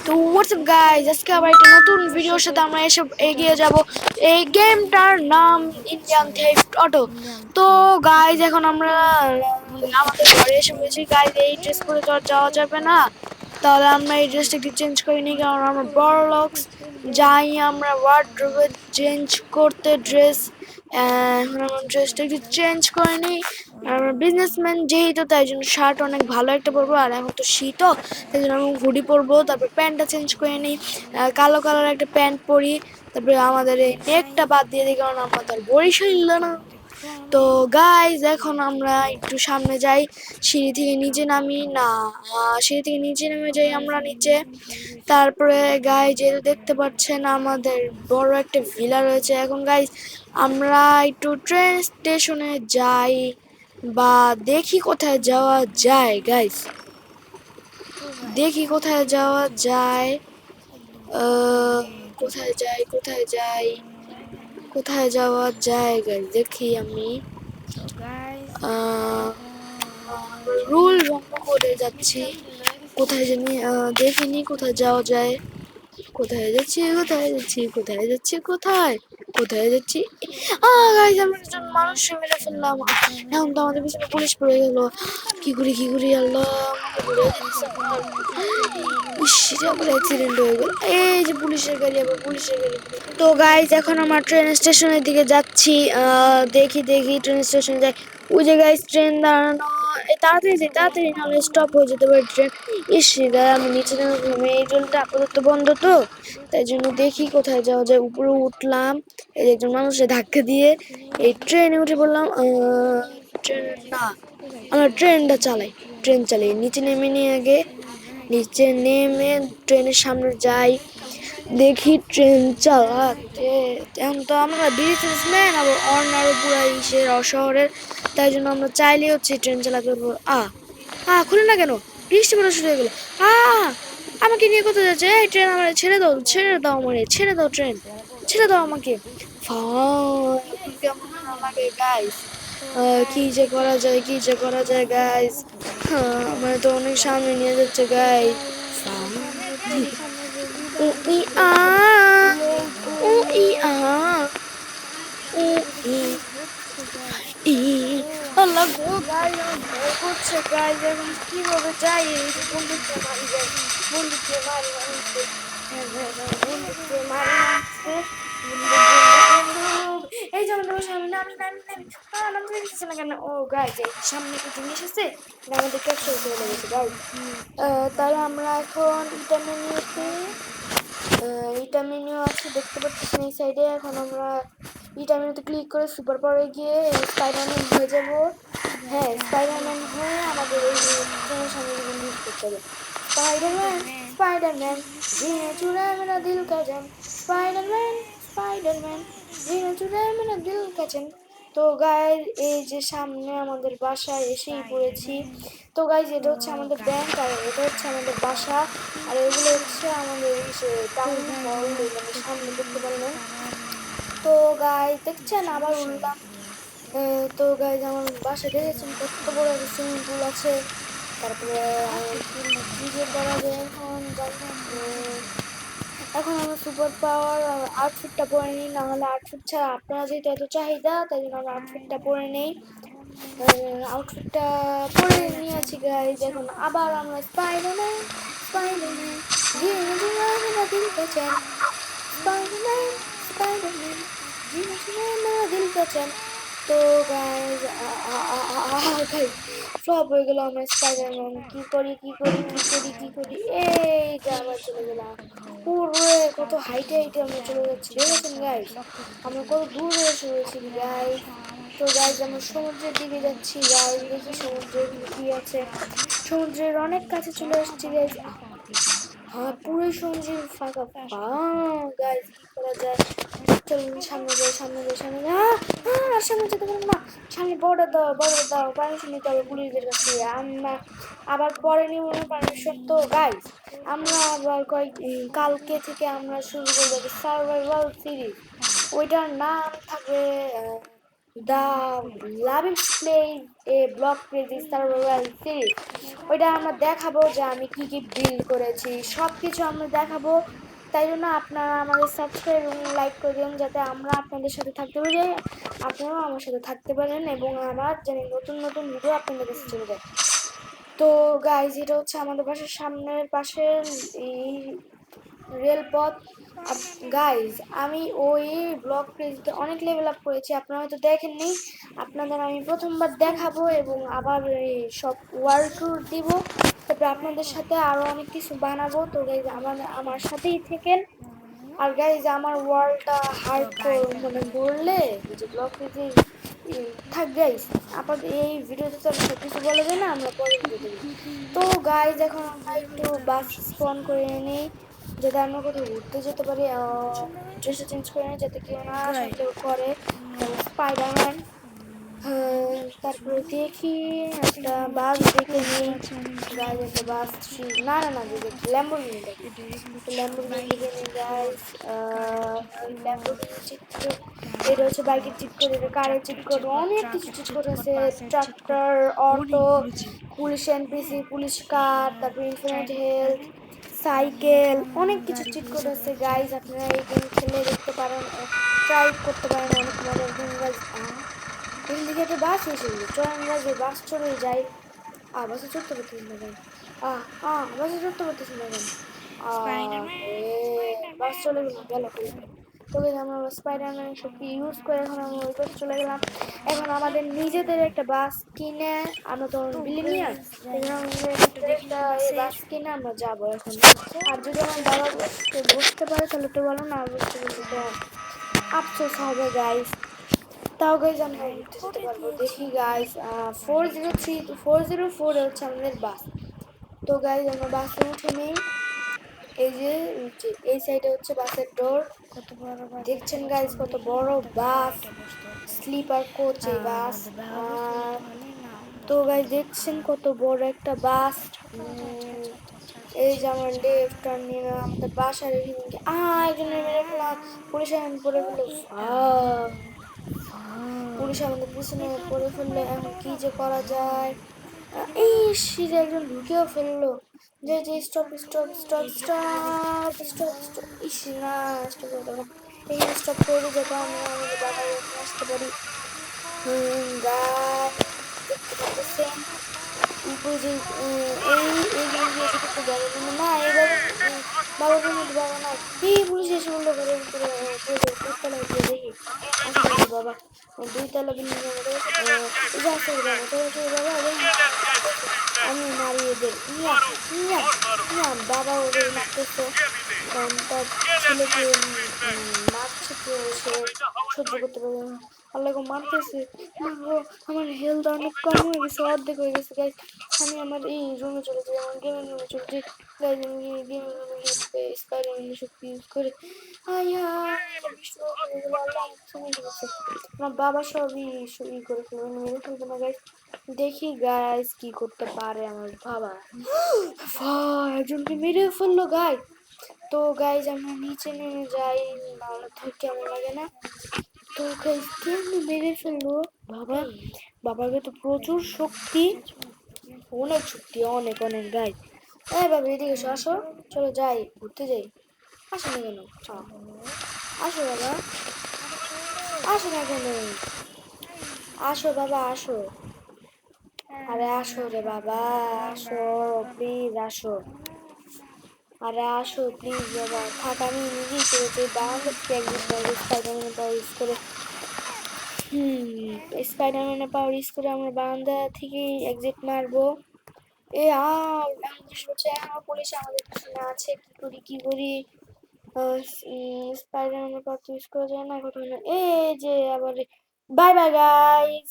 তো WhatsApp guys, আজকে আবার একটা নতুন ভিডিওর সাথে আমরা এসব এগিয়ে যাব। এই গেমটার নাম ইন্ডিয়ান থেফট অটো। তো গাইজ এখন আমরা আমাদের ঘরে এসে বলছি গাইজ এই ড্রেস পরে তো আর যাওয়া যাবে না, তাহলে আমরা এই ড্রেসটা একটু চেঞ্জ করে নিই, কারণ আমরা বড় লোকস যাই আমরা ওয়ার্ড্রোবে চেঞ্জ করতে ড্রেস। এখন আমরা ড্রেসটা একটু চেঞ্জ করে নিই। আমরা বিজনেসম্যান যেহেতু, তাই জন্য শার্ট অনেক ভালো একটা পরবো, আর এখন তো শীতও, তাই জন্য আমি হুডি পরবো। তারপর প্যান্টটা চেঞ্জ করে নিই, কালো কালার একটা প্যান্ট পরি। তারপরে আমাদের এই নেকটা বাদ দিয়ে দিই, কারণ আমাদের বরিশাল না। তো গাইজ এখন আমরা একটু সামনে যাই, সিঁড়ি থেকে নিচে নামি না, সিঁড়ি থেকে নিচে নেমে যাই আমরা নিচে। তারপরে গাইজ যেহেতু দেখতে পাচ্ছেন আমাদের বড় একটা ভিলা রয়েছে। এখন গাইজ আমরা একটু ট্রেন স্টেশনে যাই, বা দেখি কোথায় যাওয়া যায় গাইজ, দেখি কোথায় যাওয়া যায়। কোথায় যাই, কোথায় যাই, কোথায় যাওয়া যায় গাইজ, দেখি আমি। রুল ভঙ্গ করে যাচ্ছি, কোথায় জানি, দেখিনি কোথায় যাওয়া যায়। কোথায় যাচ্ছি, কোথায় যাচ্ছি, কোথায় যাচ্ছি, কোথায় কোথায় যাচ্ছি। গাইজ আমরা একজন মানুষ মেরে ফেললাম, এখন তো আমাদের পিছনে পুলিশ পড়ে গেল। কি করি কি করি, আল্লাহ আমাকে ঘুরে দিচ্ছে আমার। ইস, আবার অ্যাক্সিডেন্ট হয়ে গেল। এই যে পুলিশের গাড়ি, আবার পুলিশের গাড়ি। তো গাইজ এখন আমরা ট্রেন স্টেশনের দিকে যাচ্ছি, দেখি দেখি ট্রেন স্টেশনে যাই। ওই যে গাইজ ট্রেন দাঁড়ানো, তাড়াতাড়ি যাই তাড়াতাড়ি, নাহলে স্টপ হয়ে যেতে পারে ট্রেন। ইস গায়ে আমি নিচে নেমে ফেললাম, এই ট্রেনটা আপাতত বন্ধ তো, তাই জন্য দেখি কোথায় যাওয়া যায়। উপরে উঠলাম, এই যে একজন মানুষের ধাক্কা দিয়ে এই ট্রেনে উঠে পড়লাম। ট্রেন না, আমরা ট্রেনটা চালাই, ট্রেন চালিয়ে নিচে নেমে নিয়ে আগে, নিচে নেমে ট্রেনের সামনে যাই, দেখি ট্রেন চালাতে। এখন তো আমরা বিজনেসম্যান, আবার অন্যারও পুরা ইসের শহরের, তাই জন্য আমরা চাইলে হচ্ছে ট্রেন চালাতে পারবো। খুলে না কেন, বৃষ্টি পড়া শুরু হয়ে গেল। আ আমাকে নিয়ে কোথায় যাচ্ছে? এই ট্রেন আমার ছেড়ে দাও, ছেড়ে দাও, আমারে ছেড়ে দাও, ট্রেন ছেড়ে দাও আমাকে। এখন কেমন লাগে গাইস, কি যে করা যায়, কি যে করা যায় গাইস। আমার তো অনেক সামনে নিয়ে যাচ্ছে গাইস। উ ই আ উ ই আ উ ই ই আল্লাহ গো গাইস, আমার ভয় করছে গাইস। এখন কিভাবে যাই? এই যে বন্দুক দিয়ে মারি গাইস, বন্দুক দিয়ে মারি মানুষকে। বন্দুক দিয়ে মারি মানুষকে, বন্দুক। এই যে আমাদের সামনে, নামি নামি নামি, নামতে দিতেছে না কেন? ও গাইস, এই সামনে একটা জিনিস আছে, এটা আমাদের ক্যাপচার করে লেগেছে গাইস। তাহলে আমরা এখন ইটা মেনুতে, ইটা মেনু আছে দেখতে পাচ্ছেন এই সাইডে। এখন আমরা ইটা মেনুতে ক্লিক করে সুপার পাওয়ারে গিয়ে স্পাইডারম্যান হয়ে যাব। হ্যাঁ, স্পাইডারম্যান হয়ে আমাদের এই ট্রেনের সামনে লিভ করতে হবে। स्पाइडरमैन स्पाइडरमैन जीने चुराए मेरा दिल का चैन, स्पाइडरमैन स्पाइडरमैन जीने चुराए मेरा दिल का चैन। তো গাইজ এই যে সামনে আমাদের বাসায় এসেই পড়েছি। তো গাইজ এটা হচ্ছে আমাদের ব্যাংক, আর এটা হচ্ছে আমাদের বাসা, আর এগুলো হচ্ছে আমাদের টাউন হল, মানে সামনে দেখতে পারলেন। তো গাইজ দেখছেন আবার উঠলাম। তো গাইজ আমার বাসায় দেখেছেন কত বড় একটা সুইমিং পুল আছে। তারপরে ফ্রিজের দরজা এখন যাই। এখন আমার সুপার পাওয়ার আউটফিটটা পরে নিই, না হলে আউটফিট ছাড়া, আপনারা যেহেতু এত চাহিদা, তাই জন্য আমরা আউটফিটটা পরে নেই। আউটফিটটা পরে নিয়েছি গাইজ। এখন আবার আমরা স্পাইডারম্যান স্পাইডারম্যান জিনে জিনে মেরা দিল কা চैन, স্পাইডারম্যান স্পাইডারম্যান জিনে জিনে মেরা দিল কা चैन। তো গাইজ ফ্লপ হয়ে গেল আমার স্পাইডারম্যান। কি করি কি করি কি করি কি করি, এই যে আবার চলে গেলাম। পুরো কত হাইটে হাইটে আমরা চলে যাচ্ছি, দেখেছেন গাইজ আমরা কত দূরে এসে গেছি গাইজ। তো গাইজ আমরা সমুদ্রের দিকে যাচ্ছি গাইজ, দেখি সমুদ্রে কি আছে। সমুদ্রের অনেক কাছে চলে আসছি গাইজ। পুরো সমুদ্রের ফাঁকা গাইজ, কি করা যায়? চলুন সামনে যাই, সামনে যাই, সামনে যাই। আর সামনে যেতে পারবো না, সামনে বর্ডার দাও, বর্ডার দাও, পারমিশন নিতে হবে পুলিশদের কাছ থেকে। আমরা আবার পরে নিব পারমিশন। তো গাইজ আমরা আবার কালকে থেকে আমরা শুরু করবো সার্ভাইভাল সিরিজ, ওইটার নাম থাকবে the loving place A block crazy star royal series. ওইটা আমরা দেখাবো যে আমি কি কি বিল্ড করেছি, সব কিছু আমরা দেখাবো। তাই জন্য আপনারা আমাদের সাবস্ক্রাইব এবং লাইক করে দিন, যাতে আমরা আপনাদের সাথে থাকতে পারি, আপনারাও আমার সাথে থাকতে পারেন, এবং আমার জানি নতুন নতুন ভিডিও আপনাদের কাছে চলে যায়। তো গাইজ, এটা হচ্ছে আমাদের বাসার সামনের পাশে এই রেলপথ। গাইজ, আমি ওই ব্লগ পেজতে অনেক লেভেল আপ করেছি, আপনারা হয়তো দেখেননি। আপনাদের আমি প্রথমবার দেখাবো এবং আবার সব ওয়ার্ল্ড ট্যুর দিব, তারপরে আপনাদের সাথে আরো অনেক কিছু বানাবো। তো গাইজ, আমার সাথেই থেকেন। আর গাইজ, আমার ওয়ার্ল্ডটা হার্ড মানে বললে যে ব্লগ পেজে থাক গাইজ। আপাতত এই ভিডিওতে তো সব কিছু বলা যায় না, আমরা পরের ভিডিওতে বলি। তো গাইজ, এখন আমরা একটু বাস স্পন করে নিই, যাতে আমরা কোথাও ঘুরতে যেতে পারি। ড্রেসটা চেঞ্জ করে নিই যাতে কেউ না সন্দেহ করে স্পাইডারম্যান। তারপরে দেখি একটা বাস দেখে নিই। গাইজ, একটা বাস, না না না, দেখি ল্যাম্বরগিনি দেখি, একটা ল্যাম্বরগিনি দেখে নিই গাইজ। ল্যাম্বরগিনি চিট কোড, এটা হচ্ছে বাইকের চিট কোড, এটা কারের চিট কোড, অনেক কিছু চিট কোড আছে। Tractor, auto, police NPC, police কার, তারপর ইনফিনিট হেলথ, সাইকেল, অনেক কিছু চিট কোড আছে গাইজ। আপনারা এই গেম খেলে দেখতে পারেন, ট্রাই করতে পারেন, অনেক মজার গেম গাইজ। এখান থেকে একটা বাস এসেছিল, চলেন গাইজ এই বাস চলে যাই। বাসে চড়তে পারতেছি না কেন, বাসে চড়তে পারতেছি না কেন, বাস চলে গেল, গেল গেল। তো আমরা স্পাইডারম্যান শক্তি ইউজ করে এখন আমরা ওই পাশে চলে গেলাম। এখন আমাদের নিজেদের একটা বাস কিনে, আমরা তো বিলিনিয়ার, এই জন্য আমাদের নিজেদের একটা এই বাস কিনে আমরা যাবো এখন। আর যদি আমার বাবা বসতে পারে তাহলে তো বলো, না বসতে পারলে তো আফসোস হবে গাইস। তাও গাইজ আমরা ঘুরতে যেতে পারবো। দেখি গাইজ, 403 to 404 হচ্ছে আমাদের বাস। তো গাইজ, আমরা বাসে উঠে নেই। এই যে এই সাইডে হচ্ছে বাসের ডোর, দেখছেন গাইজ কত বড় বাস, স্লিপার কোচ এই বাস। তো গাইজ, দেখছেন কত বড় একটা বাস। এই যে আমার লেফট টার্ন নিয়ে আমাদের বাসার এখানে একজনের মেরে ফেলা, পুলিশ এখন পড়ে ফেললো। পুলিশ আমাদের পিছনে পড়ে ফেললো, এখন কি যে করা যায়। এই সিঁড়ি একজন ঢুকেও ফেললো। যে যে stop stop stop stop stop stop, ইস না, স্টপ করতে হবে, এখানে স্টপ করে দিই যাতে আমরা আমাদের বাবার নিয়ে আসতে পারি। গাছ দেখতে পাচ্ছেন উপরে যে এই এইখানে দিয়ে যেতে বাবা বন্ধু না, এই বাবা বন্ধু বাবা নাই। এই পুলিশ এসে বললো ঘরের ভিতরে দুতলায় গিয়ে দেখি আসে নাকি বাবা। 2 তলা বিল্ডিং আমাদের এই যে আসে বাবা, চলো চলো বাবা, আমি মারি এদের, ইয়া ইয়া ইয়া। বাবা ওদের মারতেছে, কারণ তার ছেলেকে মারছে, তো সে সহ্য করতে পারবে না। আল্লাহ গো, মারতেছে না গো, আমার হেলথ অনেক কম হয়ে গেছে, অর্ধেক হয়ে গেছে গাইস। আমি আমার এই রুমে চলে যাই, আমার গেমের রুমে চলে যাই গাইস। আমি গেমের রুমে গিয়ে স্পাইডারম্যান শক্তি ইউজ করে আমার বাবা সবই করে ফেলবে, মেরে ফেলবে না গাইস। দেখি গাইস কি করতে পারে আমার বাবা। একজনকে মেরে ফেললো গাইস। তো গাইজ, আমরা নিচে নেমে যাই, নাহলে তো কেমন লাগে না। তো গাইজ, কেমনি মেরে ফেললো বাবা, বাবাকে তো প্রচুর শক্তি, অনেক শক্তি, অনেক অনেক গাইজ। বাবা এদিকে এসো, আসো, চলো যাই, ঘুরতে যাই। আসো না কেন, আসো বাবা, আসো না কেন, আসো বাবা আসো, আরে আসো রে বাবা, আসো, প্লিজ আসো, আরে আসো প্লিজ বাবা। থাক, আমি নিজেই চলেছি, বারান্দা থেকে একদিন স্পাইডারম্যানের পাওয়ার ইউজ করে, স্পাইডারম্যানের পাওয়ার ইউজ করে আমরা বারান্দা থেকে এক্সিট মারবো। এ হচ্ছে পুলিশ আমাদের পিছনে আছে, কি করি কি করি। স্পাইডারম্যানের পাওয়ার ইউজ করা যায় না, কথা না। এই যে আবার, বাই বাই গাইস।